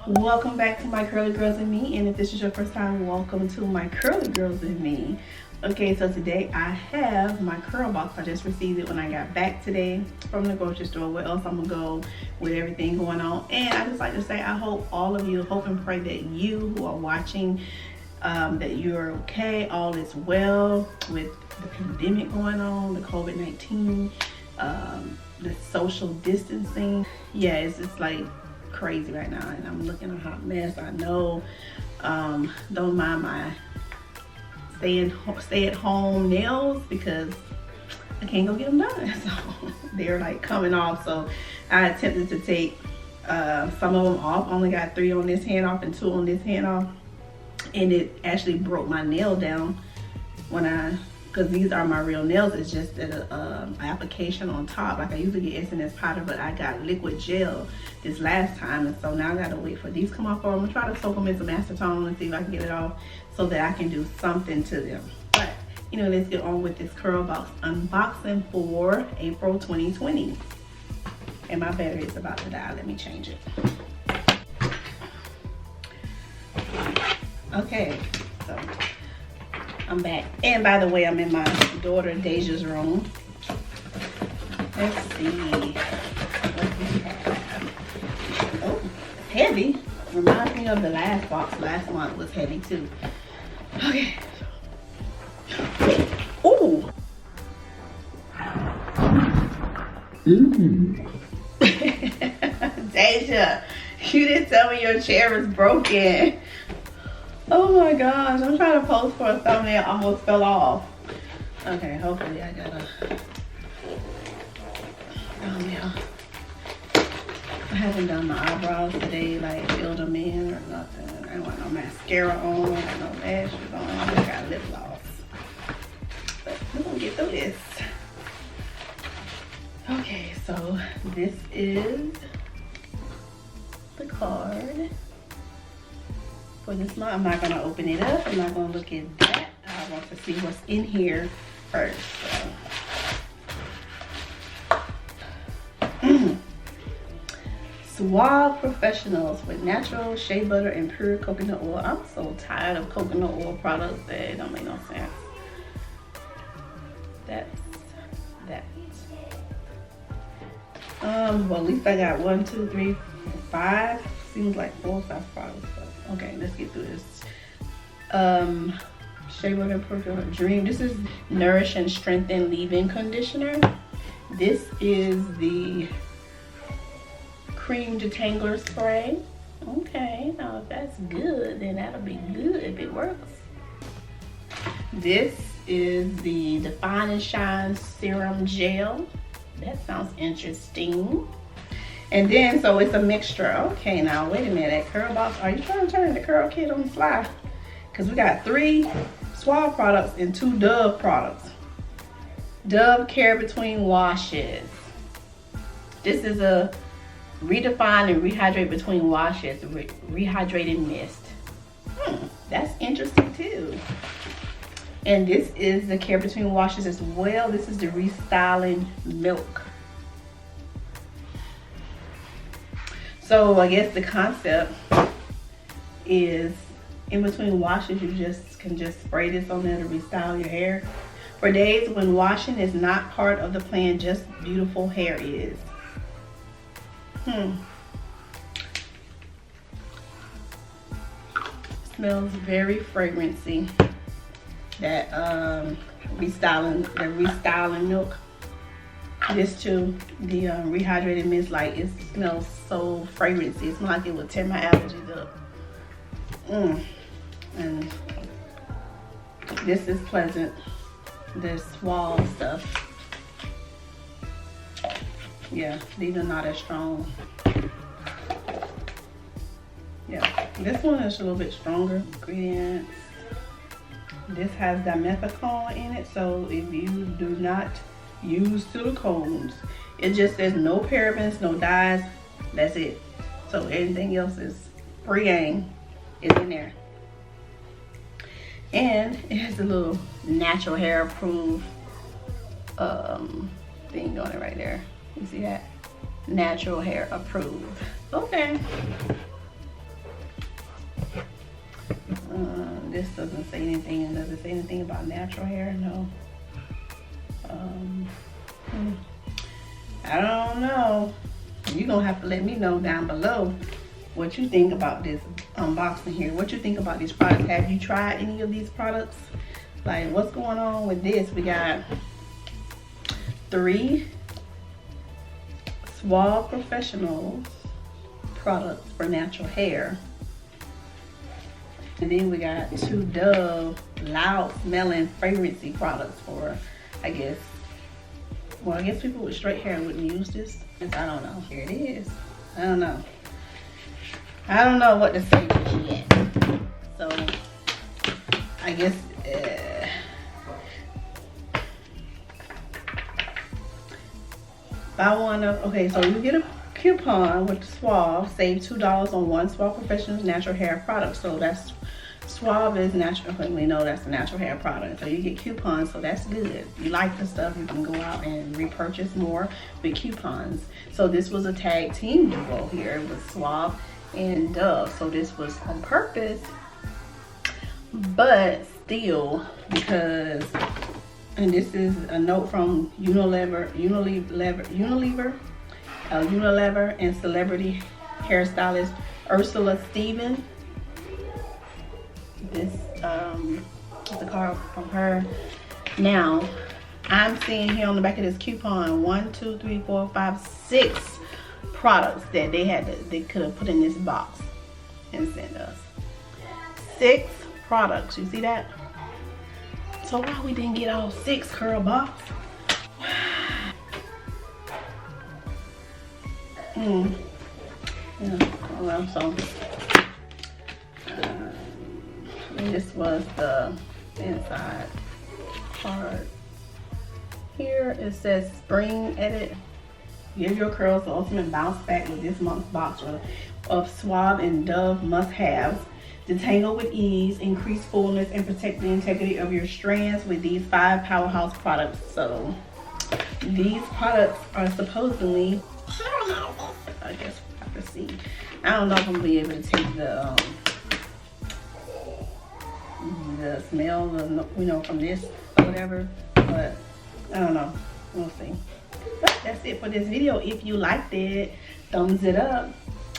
Welcome back to My Curly Girls and Me, and if this is your first time, welcome to My Curly Girls and Me. Okay, so today I have my Curlbox. I just received it when I got back today from the grocery store. Where else I'm gonna go with everything going on? And I just like to say I hope all of you, hope and pray that you who are watching, that you're okay, all is well with the pandemic going on, the COVID-19, the social distancing. Yeah, it's just like crazy right now, and I'm looking a hot mess. I know. Don't mind my stay at home nails because I can't go get them done. So they're like coming off. So I attempted to take some of them off. Only got 3 on this hand off and 2 on this hand off, and it actually broke my nail down when because these are my real nails. It's just an application on top. Like I usually get SNS powder, but I got liquid gel this last time, and so now I gotta wait for these to come off. Or I'm gonna try to soak them in some acetone and see if I can get it off so that I can do something to them. But you know, let's get on with this Curlbox unboxing for April 2020. And my battery is about to die. Let me change it. Okay, so I'm back. And by the way, I'm in my daughter Deja's room. Let's see what we have. Oh, it's heavy. Reminds me of the last box. Last month was heavy too. Okay. Ooh. Deja, you didn't tell me your chair was broken. Oh my gosh, I'm trying to post for a thumbnail, almost fell off. Okay, hopefully I got a thumbnail. I haven't done my eyebrows today, like filled them in or nothing. I don't want no mascara on, I got no lashes on, I got lip gloss. But we're gonna get through this. Okay, so this is the card. For this month, I'm not gonna open it up. I'm not gonna look at that. I want to see what's in here first. So. Suave Professionals with natural shea butter and pure coconut oil. I'm so tired of coconut oil products that it don't make no sense. That's that. Well, at least I got 1, 2, 3, 5. Seems like 4 or 5 products. Okay, let's get through this. Shea butter and pure dream. This is Nourish and Strengthen Leave-In Conditioner. This is the Cream Detangler Spray. Okay, now if that's good, then that'll be good if it works. This is the Define and Shine Serum Gel. That sounds interesting. And then, so it's a mixture. Okay, now wait a minute. Curlbox, are you trying to turn into Curl Kid on the fly? Because we got 3 Suave products and 2 Dove products. Dove Care Between Washes. This is a redefine and rehydrate between washes, rehydrated mist. That's interesting too. And this is the Care Between Washes as well. This is the Restyling Milk. So I guess the concept is in between washes, you can just spray this on there to restyle your hair. For days when washing is not part of the plan, just beautiful hair is. Smells very fragrancy. That restyling milk. This too, the rehydrated mist, like it smells so fragrancy. It smells like it would tear my allergies up. And this is pleasant. This Suave stuff. Yeah, these are not as strong. Yeah, this one is a little bit stronger. Ingredients. This has dimethicone in it, so if you do not use silicones, it just says no parabens, no dyes. That's it. So anything else is free game is in there. And it has a little natural hair approved thing on it right there. You see that? Natural hair approved. Okay. this doesn't say anything. Does it say anything about natural hair? No. I don't know. You're gonna have to let me know down below what you think about this unboxing here. What you think about these products. Have you tried any of these products? Like, what's going on with this? We got 3 Suave Professional products for natural hair. And then we got 2 Dove loud smelling fragrancy products for, I guess, well, I guess people with straight hair wouldn't use this. I don't know. Here it is. I don't know. I don't know what to say yet. So, I guess, buy one of, okay, so you get a coupon with Suave, save $2 on 1 Suave Professional's natural hair product. So that's, Suave is natural, we know that's a natural hair product. So you get coupons, so that's good. If you like the stuff, you can go out and repurchase more with coupons. So this was a tag team duo here with Suave and Dove. So this was on purpose, but still, because, and this is a note from Unilever and celebrity hairstylist Ursula Stevens. This is a card from her. Now, I'm seeing here on the back of this coupon 1, 2, 3, 4, 5, 6 products that they could have put in this box and sent us. 6 products. You see that? So why we didn't get all 6 Curlbox? Yeah, well, so this was the inside card. Here it says spring edit. Give your curls the ultimate bounce back with this month's box of Suave and Dove must-haves. Detangle with ease, increase fullness, and protect the integrity of your strands with these 5 powerhouse products. So these products are supposedly, I guess we'll have to see. I don't know if I'm gonna be able to take the smell, you know, from this or whatever, but I don't know. We'll see. But that's it for this video. If you liked it, thumbs it up,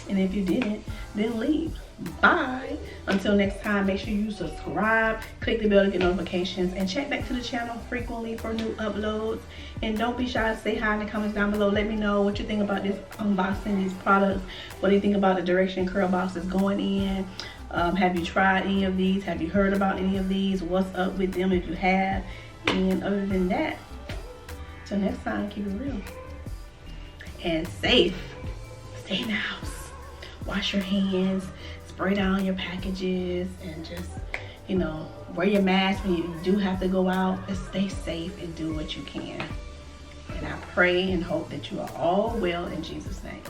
and if you didn't, then leave. Bye. Until next time, make sure you subscribe, click the bell to get notifications, and check back to the channel frequently for new uploads. And don't be shy to say hi in the comments down below. Let me know what you think about this unboxing, these products. What do you think about the direction Curlbox is going in? Have you tried any of these? Have you heard about any of these? What's up with them if you have? And other than that, till next time, keep it real and safe. Stay in the house. Wash your hands. Spray down your packages, and just, you know, wear your mask when you do have to go out. Just stay safe and do what you can. And I pray and hope that you are all well in Jesus' name.